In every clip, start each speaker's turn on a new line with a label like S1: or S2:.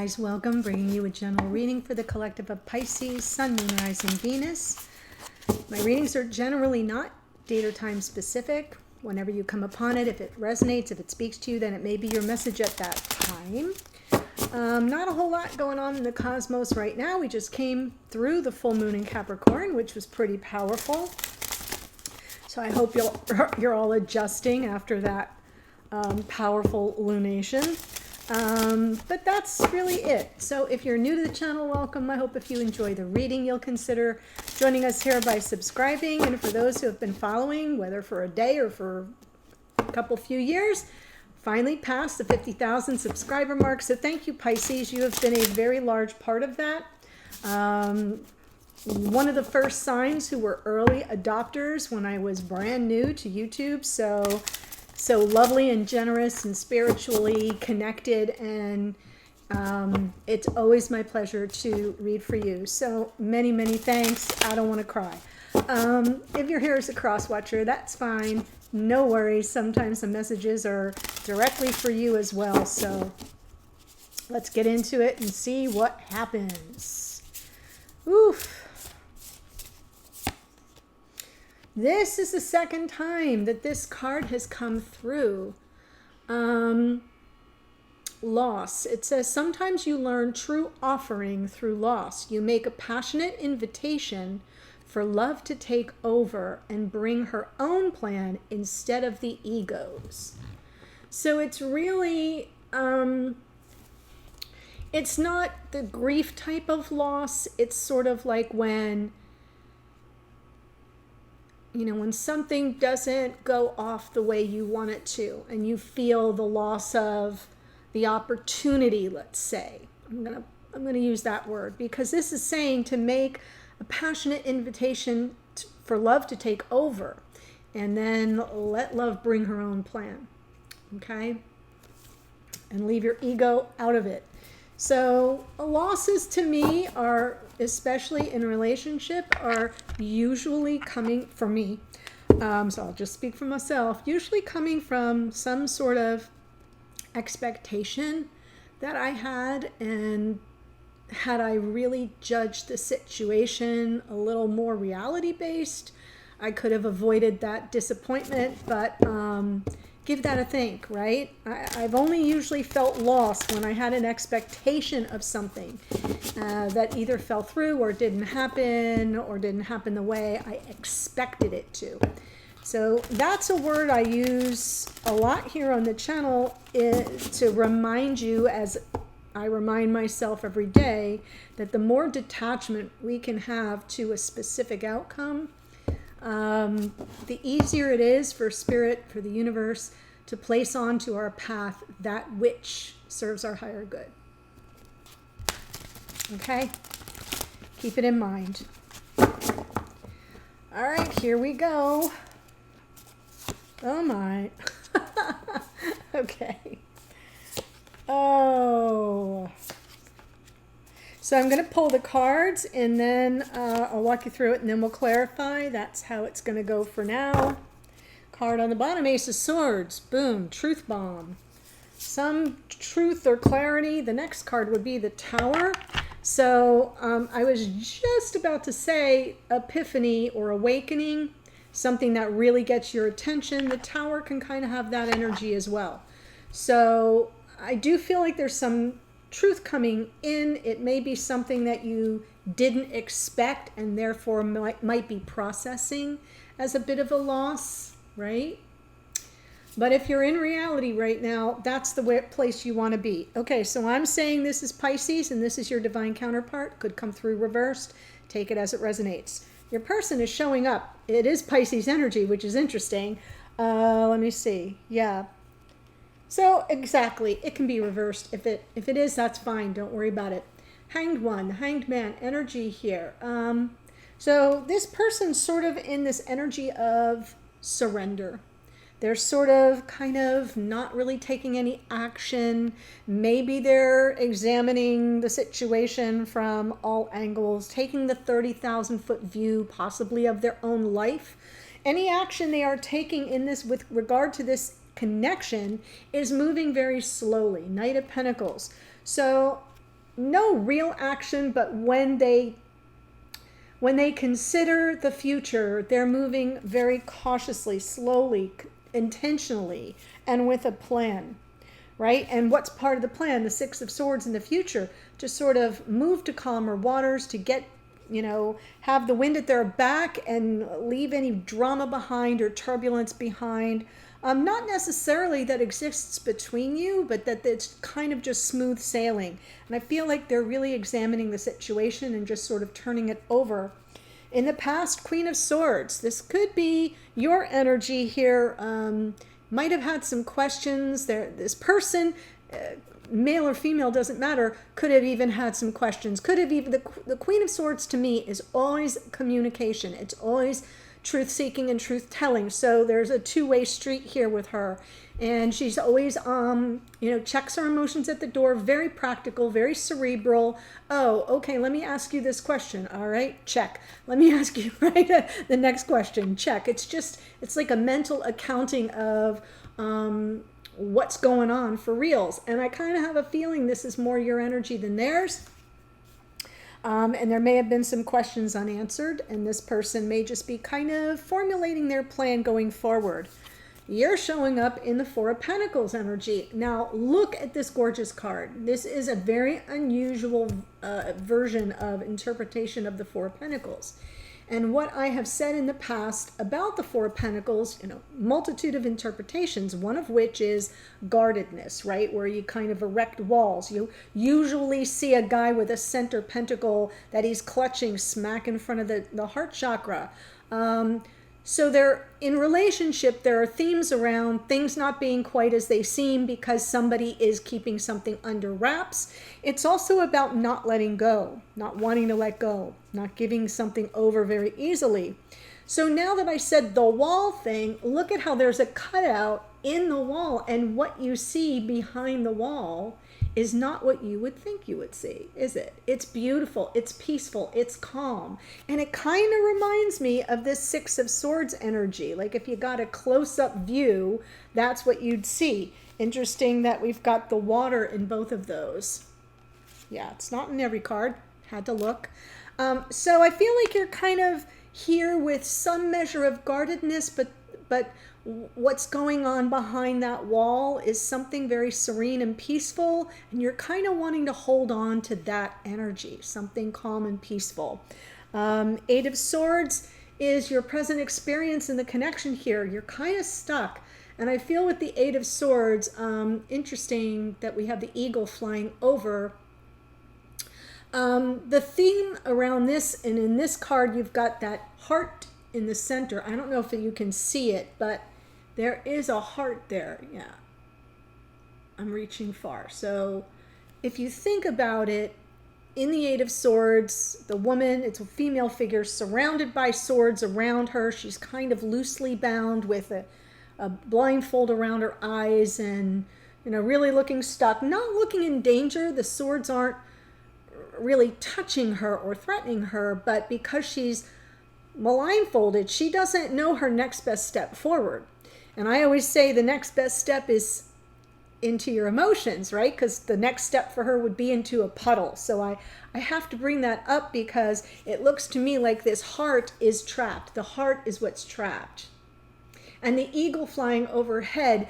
S1: guys, welcome. Bringing you a general reading for the collective of Pisces, Sun, Moon, Rising, Venus. My readings are generally not date or time specific. Whenever you come upon it, if it resonates, if it speaks to you, then it may be your message at that time. Not a whole lot going on in the cosmos right now. We just came through the full moon in Capricorn, which was pretty powerful. So I hope you're all adjusting after that powerful lunation. But that's really it. So if you're new to the channel, welcome. I hope if you enjoy the reading, you'll consider joining us here by subscribing. And for those who have been following, whether for a day or for a few years, finally passed the 50,000 subscriber mark. So thank you, Pisces. You have been a very large part of that. One of the first signs who were early adopters when I was brand new to YouTube. So lovely and generous and spiritually connected, and it's always my pleasure to read for you. So many, many thanks. I don't want to cry. If you're here as a cross watcher, that's fine. No worries. Sometimes the messages are directly for you as well. So let's get into it and see what happens. Oof. This is the second time that this card has come through. Loss. It says, sometimes you learn true offering through loss. You make a passionate invitation for love to take over and bring her own plan instead of the ego's. So it's really, it's not the grief type of loss. It's sort of like when something doesn't go off the way you want it to, and you feel the loss of the opportunity, let's say. I'm gonna use that word, because this is saying to make a passionate invitation for love to take over, and then let love bring her own plan, okay? And leave your ego out of it. So losses to me are, especially in a relationship, are usually coming from me. So I'll just speak for myself. Usually coming from some sort of expectation that I had, and had I really judged the situation a little more reality-based, I could have avoided that disappointment, but give that a think, right? I've only usually felt lost when I had an expectation of something that either fell through or didn't happen the way I expected it to. So that's a word I use a lot here on the channel to remind you, as I remind myself every day, that the more detachment we can have to a specific outcome, the easier it is for spirit, for the universe, to place onto our path that which serves our higher good. Okay? Keep it in mind. All right, here we go. Oh my. Okay. Oh. So I'm going to pull the cards, and then I'll walk you through it, and then we'll clarify. That's how it's going to go for now. Card on the bottom, Ace of Swords. Boom. Truth bomb. Some truth or clarity. The next card would be the Tower. So I was just about to say epiphany or awakening, something that really gets your attention. The Tower can kind of have that energy as well. So I do feel like there's some truth coming in. It may be something that you didn't expect, and therefore might be processing as a bit of a loss, right? But if you're in reality right now, that's the place you want to be. Okay, so I'm saying this is Pisces, and this is your divine counterpart. Could come through reversed. Take it as it resonates. Your person is showing up. It is Pisces energy, which is interesting. Let me see. Yeah. So exactly, it can be reversed. If it is, that's fine. Don't worry about it. Hanged one, hanged man energy here. So this person's sort of in this energy of surrender. They're sort of kind of not really taking any action. Maybe they're examining the situation from all angles, taking the 30,000 foot view possibly of their own life. Any action they are taking in this with regard to this connection is moving very slowly. Knight of Pentacles. So no real action, but when they consider the future, they're moving very cautiously, slowly, intentionally, and with a plan, right? And what's part of the plan? The Six of Swords in the future, to sort of move to calmer waters, to get, have the wind at their back and leave any drama behind or turbulence behind. Not necessarily that exists between you, but that it's kind of just smooth sailing. And I feel like they're really examining the situation and just sort of turning it over. In the past, Queen of Swords. This could be your energy here. Might have had some questions. This person, male or female, doesn't matter, could have even had some questions. Could have even, the Queen of Swords to me is always communication. It's always truth-seeking and truth-telling. So there's a two-way street here with her. And she's always, checks her emotions at the door, very practical, very cerebral. Oh, okay, let me ask you this question. All right, check. Let me ask you, the next question, check. It's like a mental accounting of what's going on for reals. And I kind of have a feeling this is more your energy than theirs. And there may have been some questions unanswered, and this person may just be kind of formulating their plan going forward. You're showing up in the Four of Pentacles energy. Now, look at this gorgeous card. This is a very unusual version of interpretation of the Four of Pentacles. And what I have said in the past about the Four of Pentacles, multitude of interpretations, one of which is guardedness, right? Where you kind of erect walls. You usually see a guy with a center pentacle that he's clutching smack in front of the heart chakra. So in relationship, there are themes around things not being quite as they seem because somebody is keeping something under wraps. It's also about not letting go, not wanting to let go, not giving something over very easily. So now that I said the wall thing, look at how there's a cutout in the wall, and what you see behind the wall is not what you would think you would see, is it? It's beautiful, it's peaceful, it's calm. And it kind of reminds me of this Six of Swords energy. Like if you got a close-up view, that's what you'd see. Interesting that we've got the water in both of those. Yeah, it's not in every card, had to look. So I feel like you're kind of here with some measure of guardedness, but what's going on behind that wall is something very serene and peaceful, and you're kind of wanting to hold on to that energy, something calm and peaceful. Eight of Swords is your present experience in the connection here. You're kind of stuck. And I feel with the Eight of Swords, interesting that we have the eagle flying over. The theme around this, and in this card, you've got that heart in the center. I don't know if you can see it, but there is a heart there. Yeah, I'm reaching far. So if you think about it, in the Eight of Swords, the woman, it's a female figure surrounded by swords around her. She's kind of loosely bound with a blindfold around her eyes and, really looking stuck, not looking in danger. The swords aren't really touching her or threatening her, but because she's blindfolded, she doesn't know her next best step forward. And I always say the next best step is into your emotions, right? Because the next step for her would be into a puddle. So I have to bring that up because it looks to me like this heart is trapped. The heart is what's trapped. And the eagle flying overhead,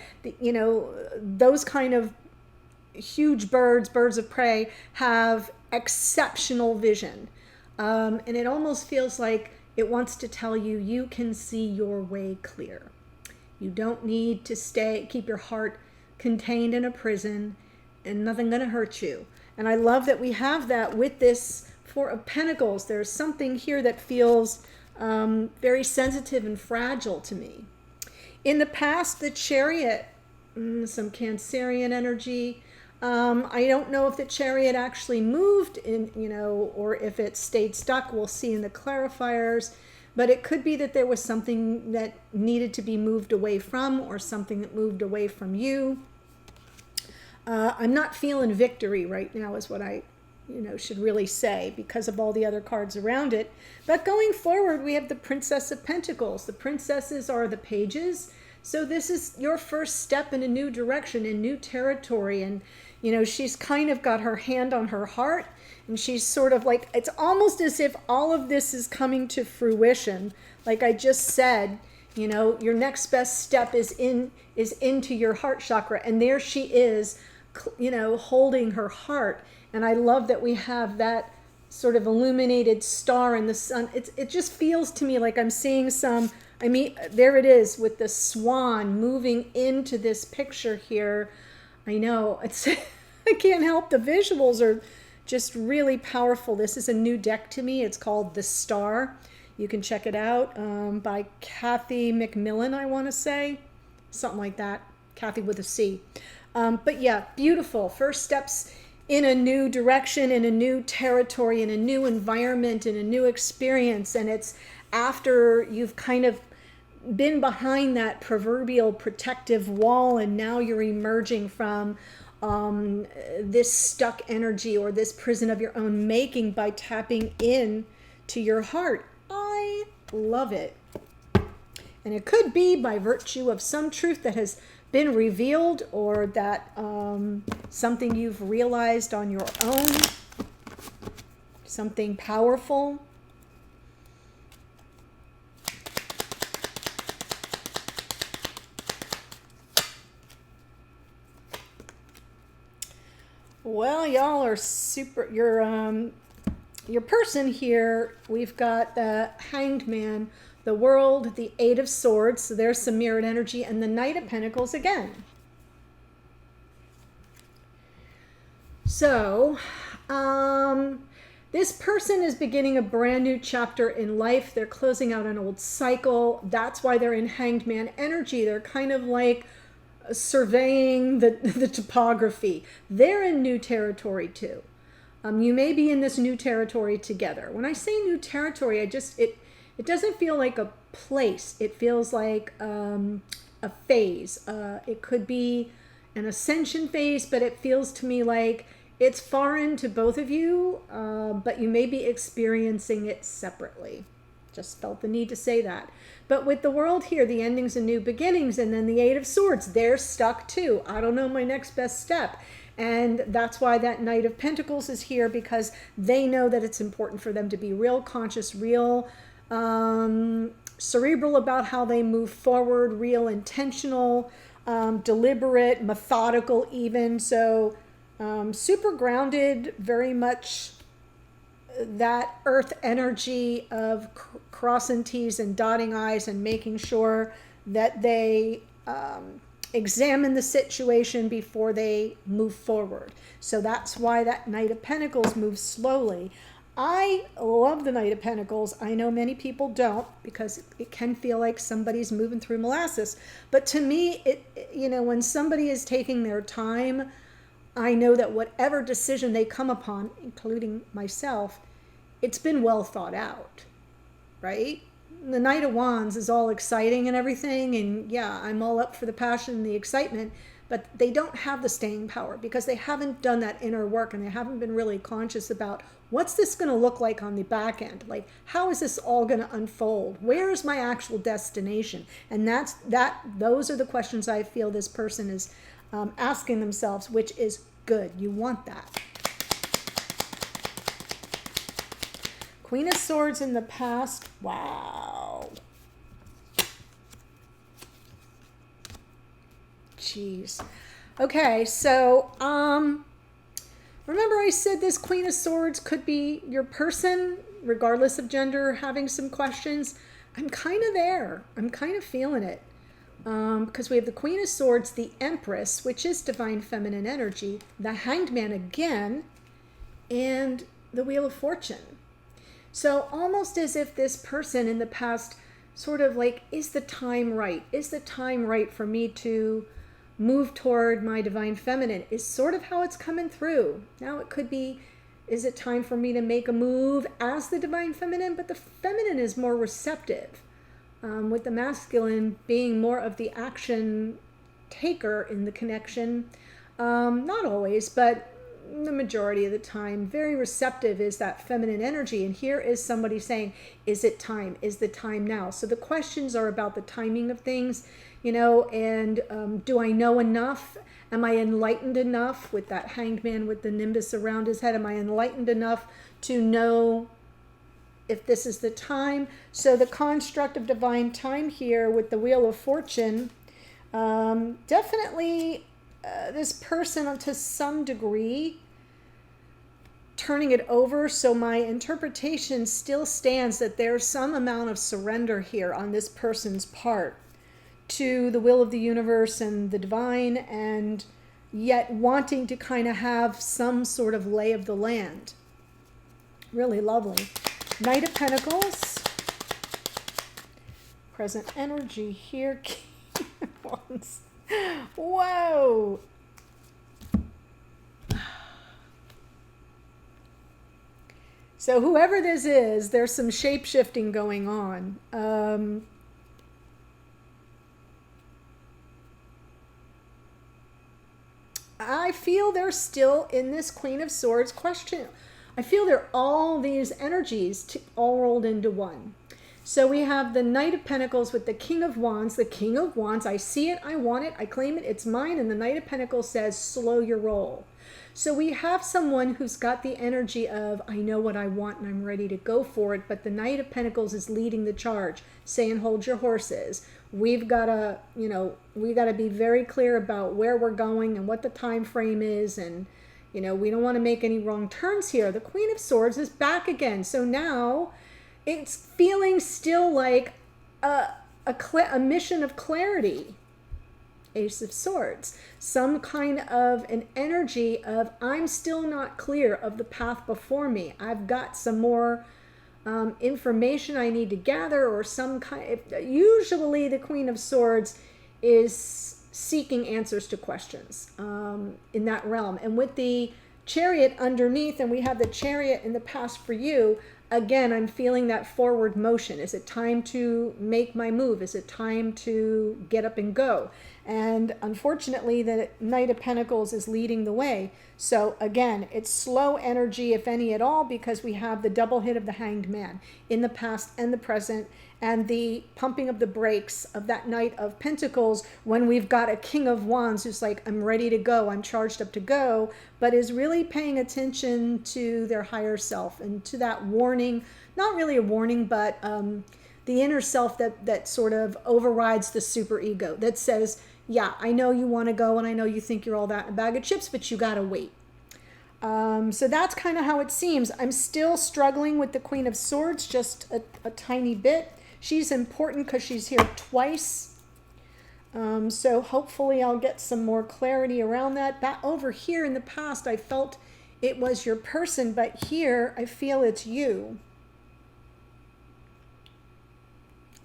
S1: those kind of huge birds of prey, have exceptional vision. And it almost feels like it wants to tell you, you can see your way clear. You don't need to keep your heart contained in a prison, and nothing going to hurt you. And I love that we have that with this Four of Pentacles. There's something here that feels very sensitive and fragile to me. In the past, the Chariot, some Cancerian energy. I don't know if the Chariot actually moved in, or if it stayed stuck. We'll see in the clarifiers. But it could be that there was something that needed to be moved away from, or something that moved away from you. I'm not feeling victory right now is what I should really say, because of all the other cards around it. But going forward, we have the Princess of Pentacles. The princesses are the pages. So this is your first step in a new direction, in new territory. And, You know, she's kind of got her hand on her heart, and she's sort of like, it's almost as if all of this is coming to fruition. Like I just said, you know, your next best step is into your heart chakra, and there she is, you know, holding her heart. And I love that we have that sort of illuminated star in the sun. It just feels to me like I'm seeing some, I mean, there it is with the swan moving into this picture here. I know, it's I can't help, the visuals are just really powerful. This is a new deck to me. It's called The Star. You can check it out by Kathy McMillan, I want to say. Something like that. Kathy with a C. But yeah, beautiful. First steps in a new direction, in a new territory, in a new environment, in a new experience. And it's after you've kind of been behind that proverbial protective wall, and now you're emerging from this stuck energy or this prison of your own making by tapping in to your heart. I love it. And it could be by virtue of some truth that has been revealed, or that something you've realized on your own, something powerful. Well, y'all are super. Your person here, we've got the Hanged Man, the World, the Eight of Swords, so there's some mirrored energy, and the Knight of Pentacles again. So, this person is beginning a brand new chapter in life. They're closing out an old cycle. That's why they're in Hanged Man energy. They're kind of like surveying the topography. They're in new territory too. You may be in this new territory together. When I say new territory, it doesn't feel like a place. It feels like a phase. It could be an ascension phase, but it feels to me like it's foreign to both of you, but you may be experiencing it separately. Just felt the need to say that. But with the World here, the endings and new beginnings, and then the Eight of Swords, they're stuck too. I don't know my next best step. And that's why that Knight of Pentacles is here, because they know that it's important for them to be real conscious, real cerebral about how they move forward, real intentional, deliberate, methodical even. So super grounded, very much that earth energy of crossing T's and dotting I's and making sure that they examine the situation before they move forward. So that's why that Knight of Pentacles moves slowly. I love the Knight of Pentacles. I know many people don't, because it can feel like somebody's moving through molasses. But to me, when somebody is taking their time, I know that whatever decision they come upon, including myself, it's been well thought out, right? The Knight of Wands is all exciting and everything, and yeah, I'm all up for the passion and the excitement, but they don't have the staying power because they haven't done that inner work, and they haven't been really conscious about what's this going to look like on the back end? Like, how is this all going to unfold? Where is my actual destination? And those are the questions I feel this person is asking themselves, which is good. You want that. Queen of Swords in the past. Wow. Jeez. Okay, so remember I said this Queen of Swords could be your person, regardless of gender, having some questions. I'm kind of there. I'm kind of feeling it. Because we have the Queen of Swords, the Empress, which is divine feminine energy, the Hanged Man again, and the Wheel of Fortune. So almost as if this person in the past sort of like, is the time right? Is the time right for me to move toward my divine feminine? Is sort of how it's coming through. Now it could be, is it time for me to make a move as the divine feminine? But the feminine is more receptive, with the masculine being more of the action taker in the connection. Not always, but the majority of the time. Very receptive is that feminine energy. And here is somebody saying, is it time? Is the time now? So the questions are about the timing of things, you know, and do I know enough? Am I enlightened enough with that hanged man with the nimbus around his head? Am I enlightened enough to know if this is the time? So the construct of divine time here with the Wheel of Fortune, definitely this person to some degree turning it over. So my interpretation still stands that there's some amount of surrender here on this person's part to the will of the universe and the divine, and yet wanting to kind of have some sort of lay of the land. Really lovely. Knight of Pentacles. Present energy here. King of Wands. Whoa. So whoever this is, there's some shape-shifting going on. I feel they're still in this Queen of Swords question. I feel there are all these energies all rolled into one. So we have the Knight of Pentacles with the King of Wands. The King of Wands, I see it, I want it, I claim it, it's mine. And the Knight of Pentacles says, slow your roll. So we have someone who's got the energy of, I know what I want and I'm ready to go for it. But the Knight of Pentacles is leading the charge, saying, hold your horses. We've got to, you know, we got to be very clear about where we're going and what the time frame is. And, you know, we don't want to make any wrong turns here. The Queen of Swords is back again. So now it's feeling still like a mission of clarity. Ace of Swords. Some kind of an energy of, I'm still not clear of the path before me. I've got some more information I need to gather, or some kind. Usually the Queen of Swords is seeking answers to questions in that realm. And with the Chariot underneath, and we have the Chariot in the past for you, again, I'm feeling that forward motion. Is it time to make my move? Is it time to get up and go? And unfortunately, the Knight of Pentacles is leading the way. So again, it's slow energy, if any at all, because we have the double hit of the Hanged Man in the past and the present, and the pumping of the brakes of that Knight of Pentacles when we've got a King of Wands who's like, I'm ready to go, I'm charged up to go, but is really paying attention to their higher self and to that warning, not really a warning, but the inner self that sort of overrides the super ego that says, yeah, I know you want to go and I know you think you're all that in a bag of chips, but you got to wait. So that's kind of how it seems. I'm still struggling with the Queen of Swords just a tiny bit. She's important because she's here twice. So hopefully I'll get some more clarity around that. Back over here in the past, I felt it was your person, but here I feel it's you.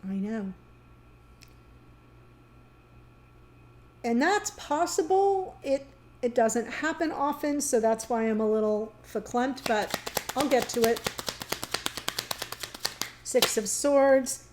S1: I know. And that's possible. It doesn't happen often, so that's why I'm a little verklempt, but I'll get to it. Six of Swords.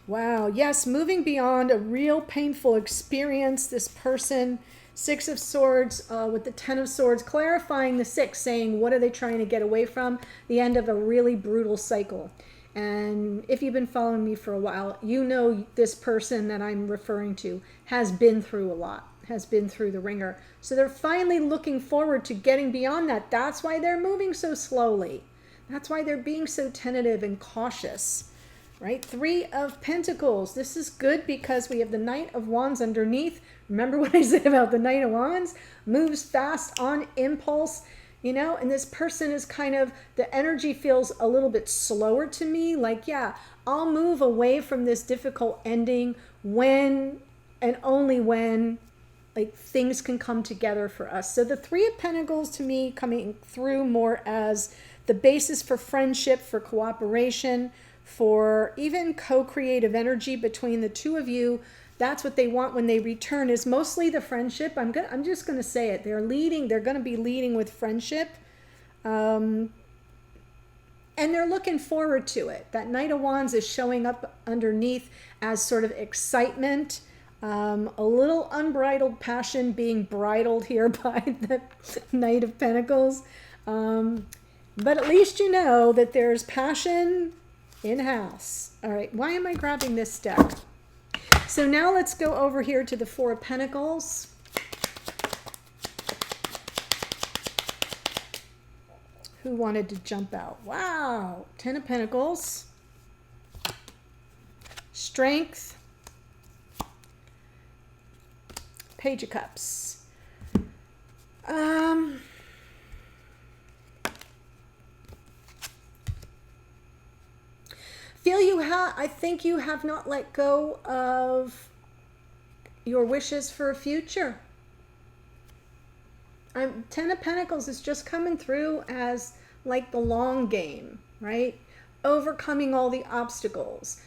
S1: Wow, yes, moving beyond a real painful experience. This person, Six of Swords with the Ten of Swords, clarifying the six, saying what are they trying to get away from? The end of a really brutal cycle. And if you've been following me for a while, you know this person that I'm referring to has been through a lot, has been through the ringer. So they're finally looking forward to getting beyond that. That's why they're moving so slowly. That's why they're being so tentative and cautious, right? Three of Pentacles. This is good because we have the Knight of Wands underneath. Remember what I said about the Knight of Wands? Moves fast on impulse. You know, and this person is kind of, the energy feels a little bit slower to me. Like, yeah, I'll move away from this difficult ending when and only when like things can come together for us. So the Three of Pentacles to me coming through more as the basis for friendship, for cooperation, for even co-creative energy between the two of you. That's what they want when they return, is mostly the friendship. I'm just going to say it. They're going to be leading with friendship. And they're looking forward to it. That Knight of Wands is showing up underneath as sort of excitement, A little unbridled passion being bridled here by the Knight of Pentacles. But at least you know that there's passion in-house. All right, why am I grabbing this deck? So now let's go over here to the Four of Pentacles. Who wanted to jump out? Wow, Ten of Pentacles. Strength. Page of Cups. I think you have not let go of your wishes for a future. Ten of Pentacles is just coming through as like the long game, right? Overcoming all the obstacles,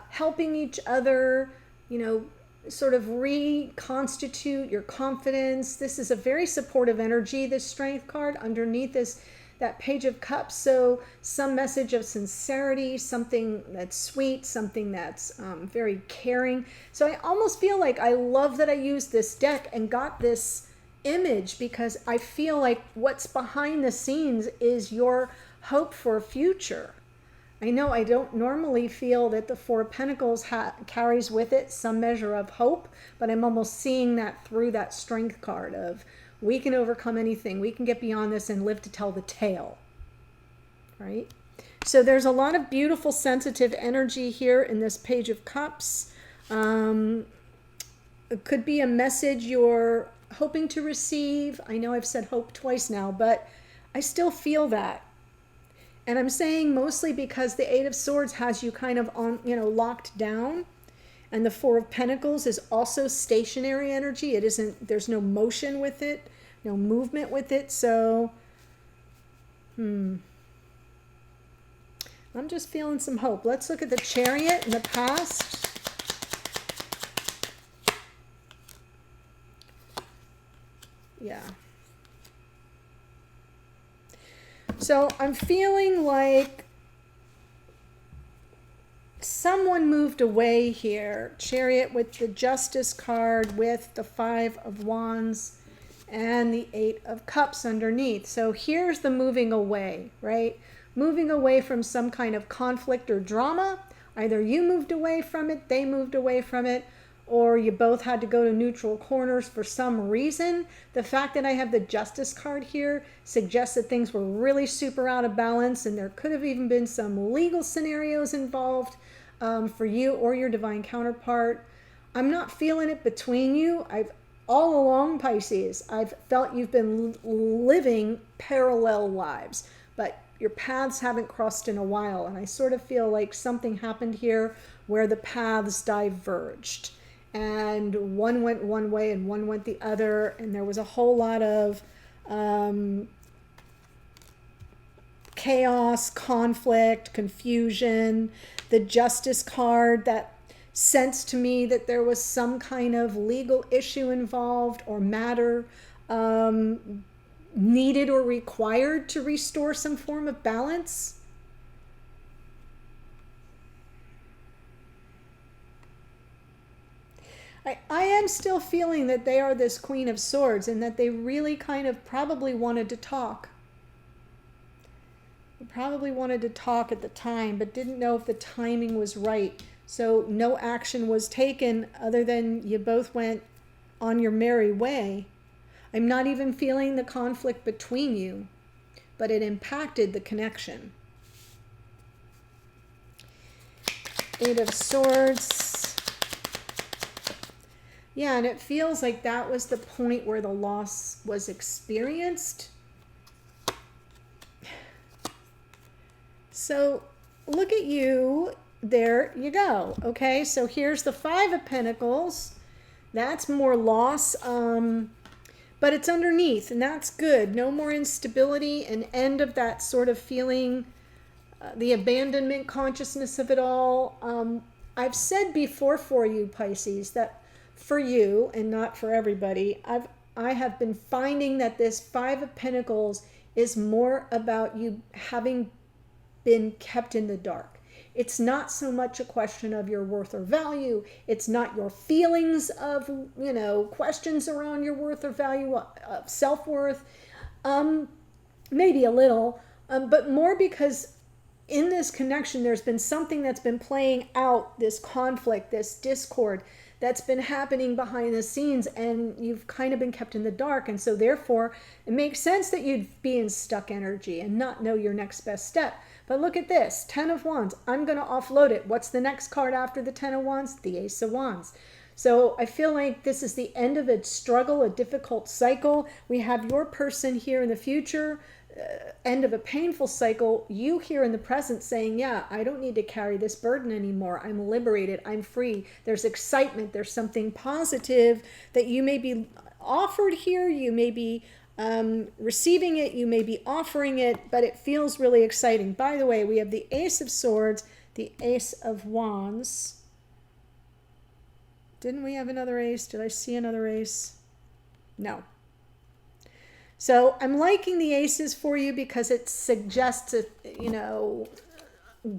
S1: helping each other, you know, sort of reconstitute your confidence. This is a very supportive energy, this Strength card. Underneath is that Page of Cups, so some message of sincerity, something that's sweet, something that's very caring. So I almost feel like I love that I used this deck and got this image, because I feel like what's behind the scenes is your hope for a future. I know I don't normally feel that the Four of Pentacles carries with it some measure of hope, but I'm almost seeing that through that Strength card of, we can overcome anything. We can get beyond this and live to tell the tale, right? So there's a lot of beautiful, sensitive energy here in this Page of Cups. It could be a message you're hoping to receive. I know I've said hope twice now, but I still feel that. And I'm saying mostly because the Eight of Swords has you kind of on, you know, locked down. And the Four of Pentacles is also stationary energy. It isn't, there's no motion with it, no movement with it. So, I'm just feeling some hope. Let's look at the Chariot in the past. Yeah. So I'm feeling like someone moved away here. Chariot with the Justice card, with the Five of Wands and the Eight of Cups underneath. So here's the moving away, right? Moving away from some kind of conflict or drama. Either you moved away from it, they moved away from it, or you both had to go to neutral corners for some reason. The fact that I have the Justice card here suggests that things were really super out of balance, and there could have even been some legal scenarios involved for you or your divine counterpart. I'm not feeling it between you. All along, Pisces, I've felt you've been living parallel lives, but your paths haven't crossed in a while, and I sort of feel like something happened here where the paths diverged. And one went one way and one went the other, and there was a whole lot of chaos, conflict, confusion. The Justice card, that sense to me that there was some kind of legal issue involved or matter needed or required to restore some form of balance. I am still feeling that they are this Queen of Swords, and that they really kind of probably wanted to talk. They probably wanted to talk at the time, but didn't know if the timing was right. So no action was taken other than you both went on your merry way. I'm not even feeling the conflict between you, but it impacted the connection. Eight of Swords. Yeah, and it feels like that was the point where the loss was experienced. So look at you. There you go. Okay, so here's the Five of Pentacles. That's more loss, but it's underneath, and that's good. No more instability, an end of that sort of feeling, the abandonment consciousness of it all. I've said before for you, Pisces, that for you and not for everybody, I have been finding that this Five of Pentacles is more about you having been kept in the dark. It's not so much a question of your worth or value. It's not your feelings of, questions around your worth or value, of self-worth. Maybe a little, but more because in this connection, there's been something that's been playing out, this conflict, this discord that's been happening behind the scenes, and you've kind of been kept in the dark. And so therefore, it makes sense that you'd be in stuck energy and not know your next best step. But look at this, 10 of Wands. I'm going to offload it. What's the next card after the 10 of Wands? The Ace of Wands. So I feel like this is the end of a struggle, a difficult cycle. We have your person here in the future, end of a painful cycle, you here in the present saying, yeah, I don't need to carry this burden anymore. I'm liberated. I'm free. There's excitement. There's something positive that you may be offered here. You may be receiving it. You may be offering it, but it feels really exciting. By the way, we have the Ace of Swords, the Ace of Wands. Didn't we have another ace? Did I see another ace? No. So I'm liking the aces for you because it suggests,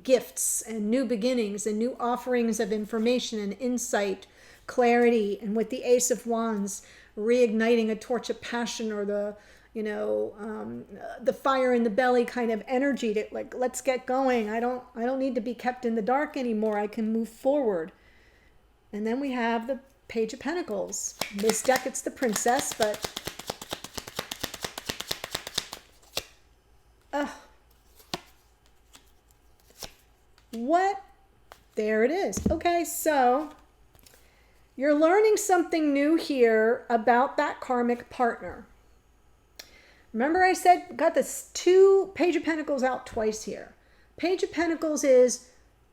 S1: gifts and new beginnings and new offerings of information and insight, clarity. And with the Ace of Wands, reigniting a torch of passion, or the fire in the belly kind of energy to, like, let's get going. I don't need to be kept in the dark anymore. I can move forward. And then we have the Page of Pentacles. In this deck, it's the Princess, but what? There it is. Okay, so you're learning something new here about that karmic partner. Remember I said, got this 2 Page of Pentacles out twice here. Page of Pentacles is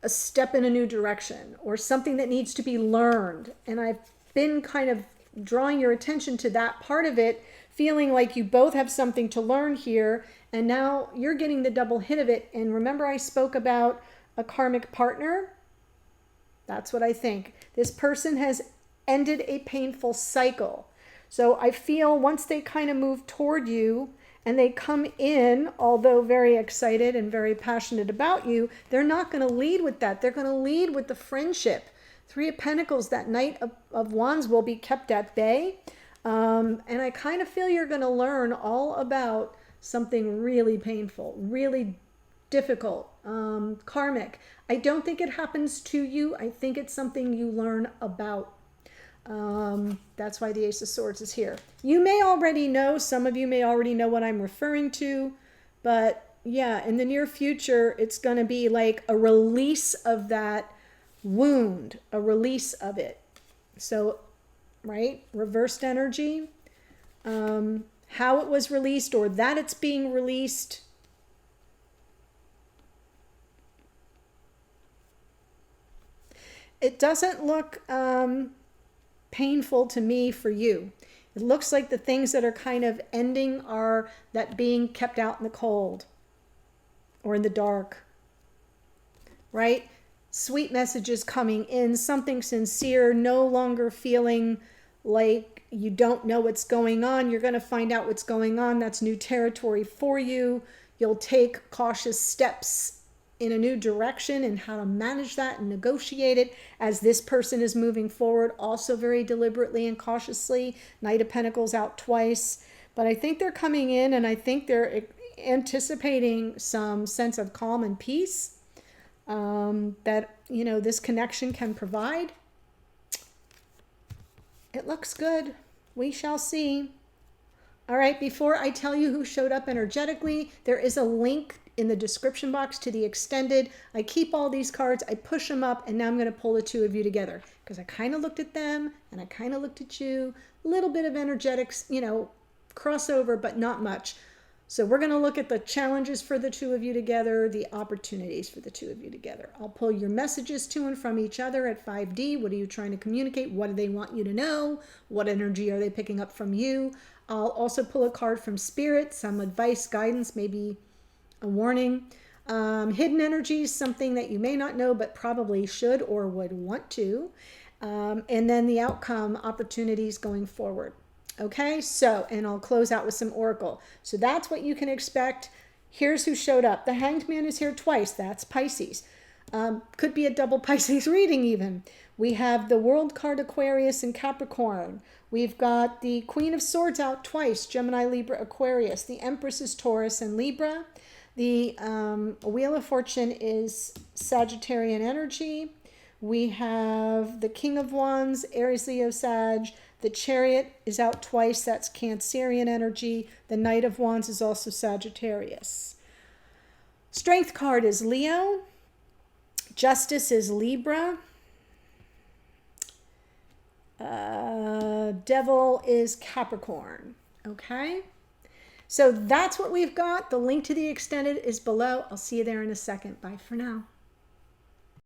S1: a step in a new direction, or something that needs to be learned. And I've been kind of drawing your attention to that part of it, feeling like you both have something to learn here. And now you're getting the double hit of it. And remember I spoke about a karmic partner? That's what I think. This person has ended a painful cycle. So I feel once they kind of move toward you and they come in, although very excited and very passionate about you, they're not going to lead with that. They're going to lead with the friendship. 3 of Pentacles, that Knight of Wands will be kept at bay. And I kind of feel you're going to learn all about something really painful, really difficult, karmic. I don't think it happens to you. I think it's something you learn about. That's why the Ace of Swords is here. You may already know, some of you may already know what I'm referring to, but yeah, in the near future, it's going to be like a release of that wound, a release of it. So, right, reversed energy, how it was released, or that it's being released. It doesn't look painful to me for you. It looks like the things that are kind of ending are that being kept out in the cold or in the dark, right? Sweet messages coming in, something sincere, no longer feeling like you don't know what's going on. You're going to find out what's going on. That's new territory for you. You'll take cautious steps in a new direction and how to manage that and negotiate it as this person is moving forward, also very deliberately and cautiously. Knight of Pentacles out twice. But I think they're coming in, and I think they're anticipating some sense of calm and peace that, this connection can provide. It looks good. We shall see. All right, before I tell you who showed up energetically, there is a link in the description box to the extended. I keep all these cards, I push them up, and now I'm going to pull the 2 of you together because I kind of looked at them and I kind of looked at you. A little bit of energetics, crossover, but not much. So we're going to look at the challenges for the 2 of you together, the opportunities for the 2 of you together. I'll pull your messages to and from each other at 5D. What are you trying to communicate? What do they want you to know? What energy are they picking up from you? I'll also pull a card from Spirit, some advice, guidance, maybe a warning. Hidden energies, something that you may not know but probably should or would want to. And then the outcome, opportunities going forward. Okay, so, and I'll close out with some oracle. So that's what you can expect. Here's who showed up. The Hanged Man is here twice. That's Pisces. Could be a double Pisces reading even. We have the World card Aquarius and Capricorn. We've got the Queen of Swords out twice, Gemini, Libra, Aquarius. The Empress is Taurus and Libra. The Wheel of Fortune is Sagittarian energy. We have the King of Wands, Aries, Leo, Sag. The Chariot is out twice. That's Cancerian energy. The Knight of Wands is also Sagittarius. Strength card is Leo. Justice is Libra. Devil is Capricorn. Okay? So that's what we've got. The link to the extended is below. I'll see you there in a second. Bye for now.